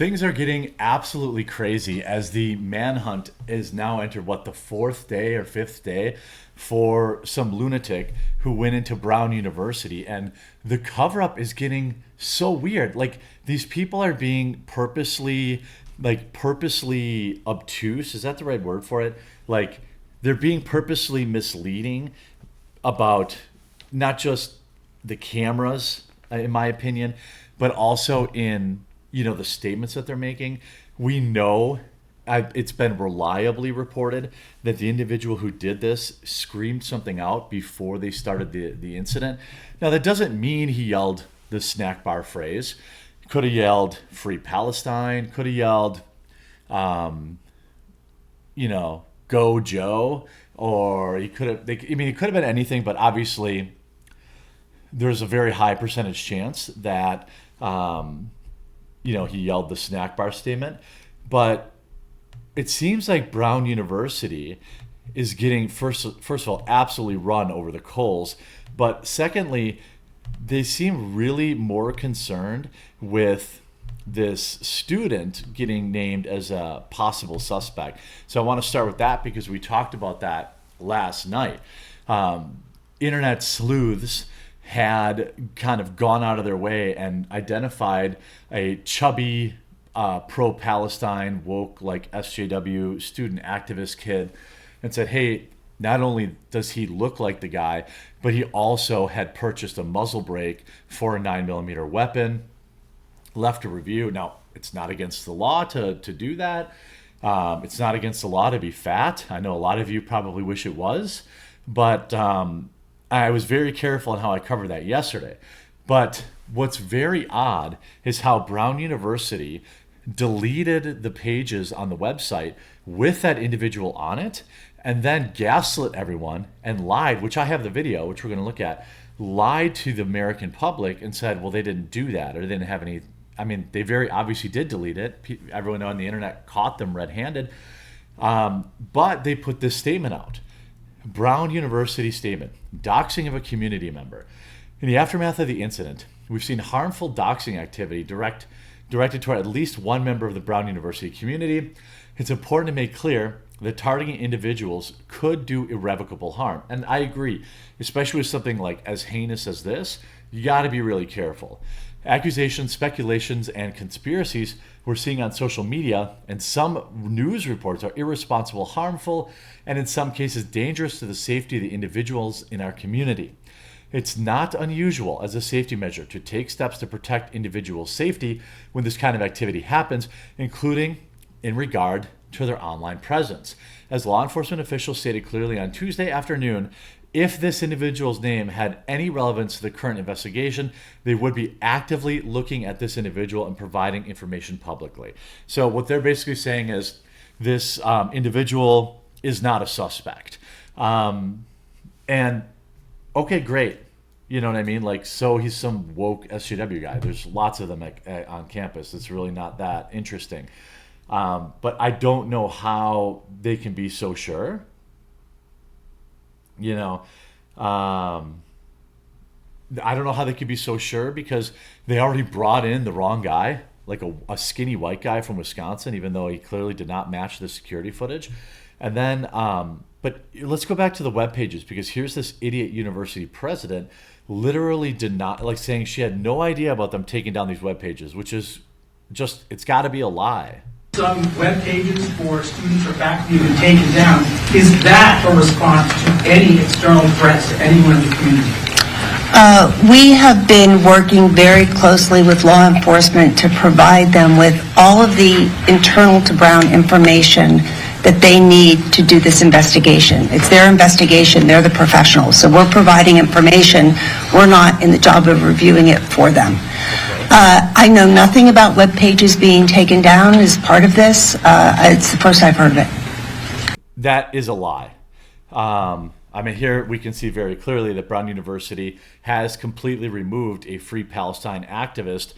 Things are getting absolutely crazy as the manhunt is now entered, what, the fourth day or fifth day for some lunatic who went into Brown University. And the cover up is getting so weird. Like, these people are being purposely obtuse. Is that the right word for it? Like, they're being purposely misleading about not just the cameras, in my opinion, but also in the statements that they're making. We know it's been reliably reported that the individual who did this screamed something out before they started the incident. Now, that doesn't mean he yelled the snack bar phrase. Could have yelled "Free Palestine." Could have yelled, "Go Joe," or he could have. It could have been anything, but obviously, there's a very high percentage chance that he yelled the snack bar statement. But it seems like Brown University is getting, first of all, absolutely run over the coals. But secondly, they seem really more concerned with this student getting named as a possible suspect. So I want to start with that because we talked about that last night. Internet sleuths had kind of gone out of their way and identified a chubby, pro-Palestine, woke, like SJW student activist kid and said, hey, not only does he look like the guy, but he also had purchased a muzzle brake for a 9mm weapon, left a review. Now, it's not against the law to do that. It's not against the law to be fat. I know a lot of you probably wish it was, but I was very careful in how I covered that yesterday. But what's very odd is how Brown University deleted the pages on the website with that individual on it and then gaslit everyone and lied, which I have the video, which we're going to look at, lied to the American public and said, well, they didn't do that or they didn't have any. I mean, they very obviously did delete it. Everyone on the internet caught them red-handed. But they put this statement out. Brown University statement, doxing of a community member. In the aftermath of the incident, we've seen harmful doxing activity directed toward at least one member of the Brown University community. It's important to make clear that targeting individuals could do irrevocable harm. And I agree, especially with something like as heinous as this, you got to be really careful. Accusations, speculations, and conspiracies we're seeing on social media and some news reports are irresponsible, harmful, and in some cases dangerous to the safety of the individuals in our community. It's not unusual as a safety measure to take steps to protect individual safety when this kind of activity happens, including in regard to their online presence. As law enforcement officials stated clearly on Tuesday afternoon, if this individual's name had any relevance to the current investigation, they would be actively looking at this individual and providing information publicly. So what they're basically saying is this individual is not a suspect. And okay, great. You know what I mean? Like, so he's some woke SJW guy. There's lots of them on campus. It's really not that interesting. But I don't know how they can be so sure. I don't know how they could be so sure because they already brought in the wrong guy, like a skinny white guy from Wisconsin, even though he clearly did not match the security footage. And then, but let's go back to the web pages because here's this idiot university president literally did not, like, saying she had no idea about them taking down these web pages, which is just, it's got to be a lie. Some web pages for students or faculty have been taken down. Is that a response to any external threats to anyone in the community? We have been working very closely with law enforcement to provide them with all of the internal to Brown information that they need to do this investigation. It's their investigation. They're the professionals. So we're providing information. We're not in the job of reviewing it for them. I know nothing about web pages being taken down as part of this. It's the first I've heard of it. That is a lie. Here we can see very clearly that Brown University has completely removed a Free Palestine activist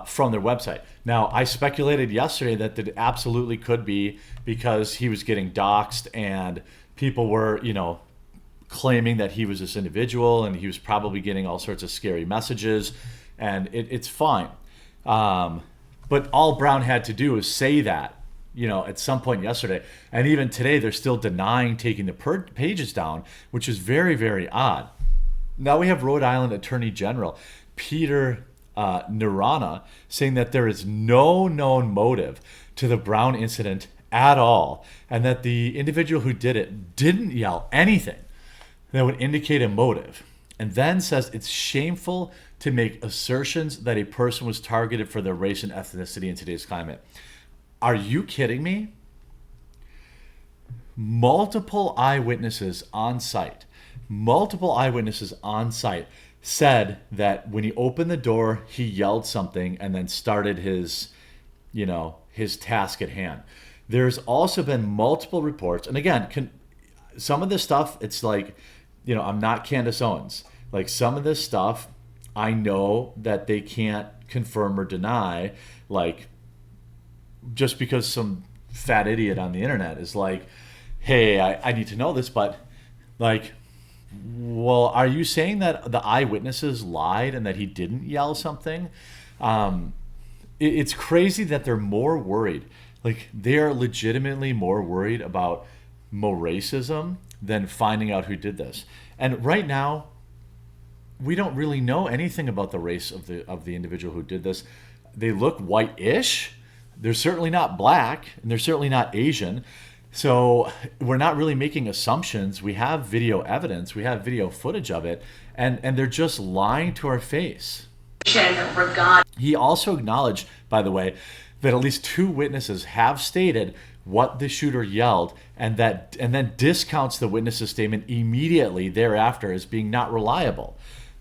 from their website. Now, I speculated yesterday that it absolutely could be because he was getting doxxed and people were, claiming that he was this individual and he was probably getting all sorts of scary messages, and it's fine. But all Brown had to do was say that, at some point yesterday. And even today, they're still denying taking the pages down, which is very, very odd. Now we have Rhode Island Attorney General Peter Narana saying that there is no known motive to the Brown incident at all, and that the individual who did it didn't yell anything that would indicate a motive, and then says it's shameful to make assertions that a person was targeted for their race and ethnicity in today's climate. Are you kidding me? Multiple eyewitnesses on site said that when he opened the door, he yelled something and then started his task at hand. There's also been multiple reports, and again, some of this stuff, it's like, I'm not Candace Owens. Like, some of this stuff, I know that they can't confirm or deny, like, just because some fat idiot on the internet is like, hey, I need to know this, but, like, well, are you saying that the eyewitnesses lied and that he didn't yell something? It's crazy that they're more worried. Like, they are legitimately more worried about more racism than finding out who did this. And right now, we don't really know anything about the race of the individual who did this. They look white-ish. They're certainly not black, and they're certainly not Asian. So we're not really making assumptions. We have video evidence. We have video footage of it. And they're just lying to our face. He also acknowledged, by the way, that at least 2 witnesses have stated what the shooter yelled, and then discounts the witness's statement immediately thereafter as being not reliable.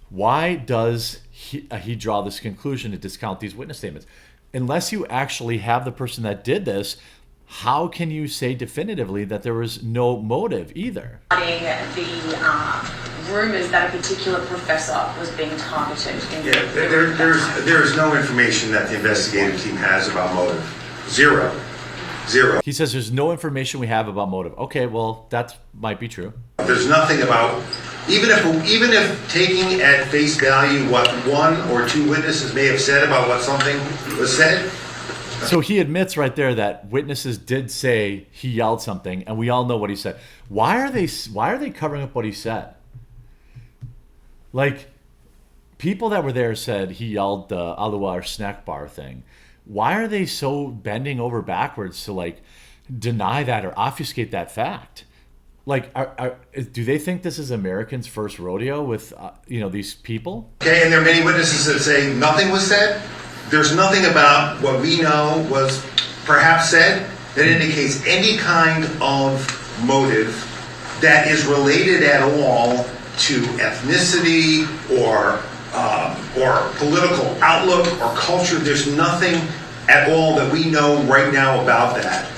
Why does he draw this conclusion to discount these witness statements? Unless you actually have the person that did this, how can you say definitively that there was no motive either? The rumors that a particular professor was being targeted. There's no information that the investigative team has about motive. Zero. He says there's no information we have about motive. Okay, well, that might be true. There's nothing about, even if taking at face value what 1 or 2 witnesses may have said about what something was said. So he admits right there that witnesses did say he yelled something, and we all know what he said. Why are they covering up what he said? Like, people that were there said he yelled the Aluwa or snack bar thing. Why are they so bending over backwards to, like, deny that or obfuscate that fact? Like, do they think this is Americans' first rodeo with these people? Okay, and there are many witnesses that say nothing was said. There's nothing about what we know was perhaps said that indicates any kind of motive that is related at all to ethnicity or political outlook or culture. There's nothing at all that we know right now about that.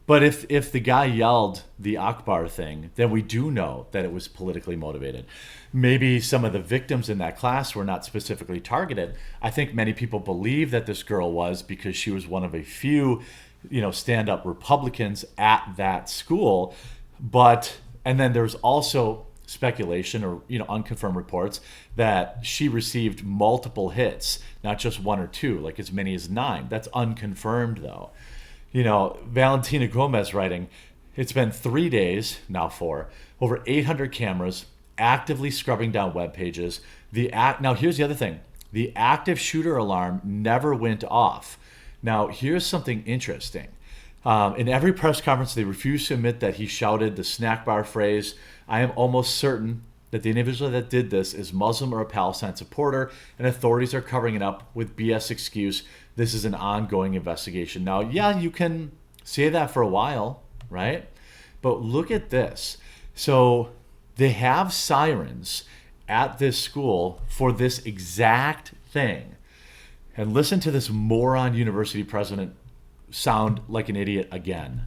But if the guy yelled the Akbar thing, then we do know that it was politically motivated. Maybe some of the victims in that class were not specifically targeted. I think many people believe that this girl was, because she was one of a few, stand-up Republicans at that school. And then there's also speculation or unconfirmed reports that she received multiple hits, not just 1 or 2, like as many as 9. That's unconfirmed though. Valentina Gomez writing, it's been 3 days, now 4, over 800 cameras actively scrubbing down web pages. Now here's the other thing. The active shooter alarm never went off. Now here's something interesting. In every press conference, they refused to admit that he shouted the snack bar phrase. I am almost certain that the individual that did this is Muslim or a Palestine supporter, and authorities are covering it up with BS excuse. This is an ongoing investigation. Now, yeah, you can say that for a while, right? But look at this. So they have sirens at this school for this exact thing. And listen to this moron university president sound like an idiot again.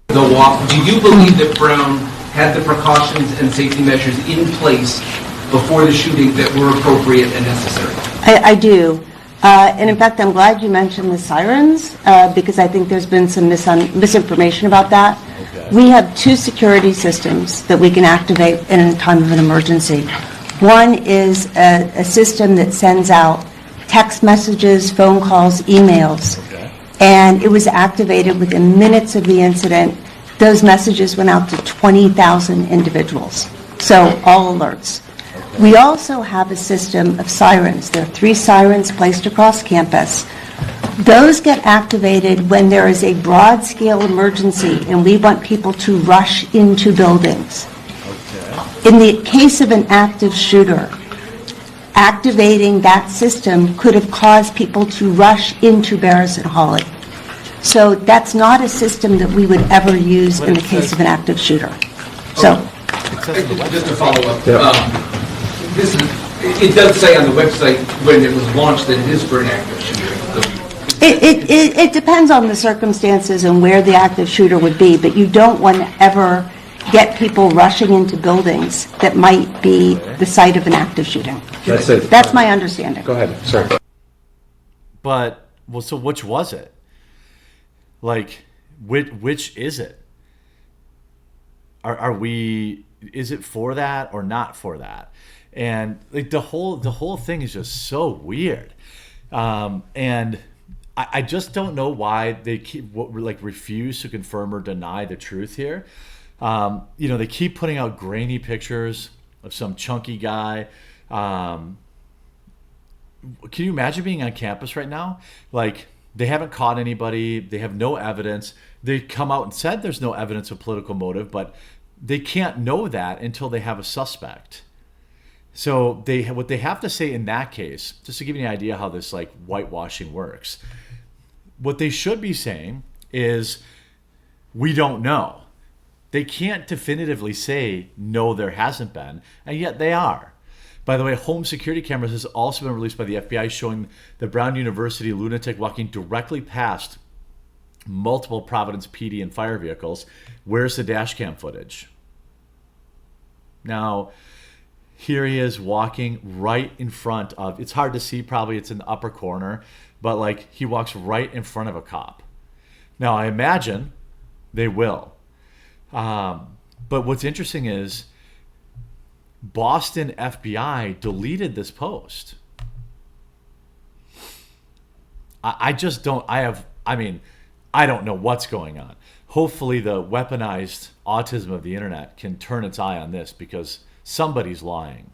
The walk, do you believe that Brown had the precautions and safety measures in place before the shooting that were appropriate and necessary? I do. And in fact, I'm glad you mentioned the sirens because I think there's been some misinformation about that. Okay. We have 2 security systems that we can activate in a time of an emergency. One is a system that sends out text messages, phone calls, emails. Okay. and it was activated within minutes of the incident. Those messages went out to 20,000 individuals, so all alerts. We also have a system of sirens. There are 3 sirens placed across campus. Those get activated when there is a broad-scale emergency and we want people to rush into buildings. In the case of an active shooter, activating that system could have caused people to rush into Barris and Hawley. So that's not a system that we would ever use in the case of an active shooter. So, Just to follow up, it does say on the website when it was launched that it is for an active shooter. it depends on the circumstances and where the active shooter would be, but you don't want to ever get people rushing into buildings that might be the site of an active shooting. That's it. That's my understanding. Go ahead, sorry. But, well, so which was it? Like, which is it? Are we, is it for that or not for that? And like the whole thing is just so weird. And I just don't know why they refuse to confirm or deny the truth here. They keep putting out grainy pictures of some chunky guy. Can you imagine being on campus right now? Like, they haven't caught anybody. They have no evidence. They come out and said there's no evidence of political motive, but they can't know that until they have a suspect. So what they have to say in that case, just to give you an idea how this like whitewashing works, what they should be saying is, we don't know. They can't definitively say, no, there hasn't been, and yet they are. By the way, home security cameras has also been released by the FBI showing the Brown University lunatic walking directly past multiple Providence PD and fire vehicles. Where's the dash cam footage? Now, here he is walking right in front of, it's hard to see, probably it's in the upper corner, but like he walks right in front of a cop. Now, I imagine they will. But what's interesting is Boston FBI deleted this post. I just don't, I don't know what's going on. Hopefully the weaponized autism of the internet can turn its eye on this, because somebody's lying.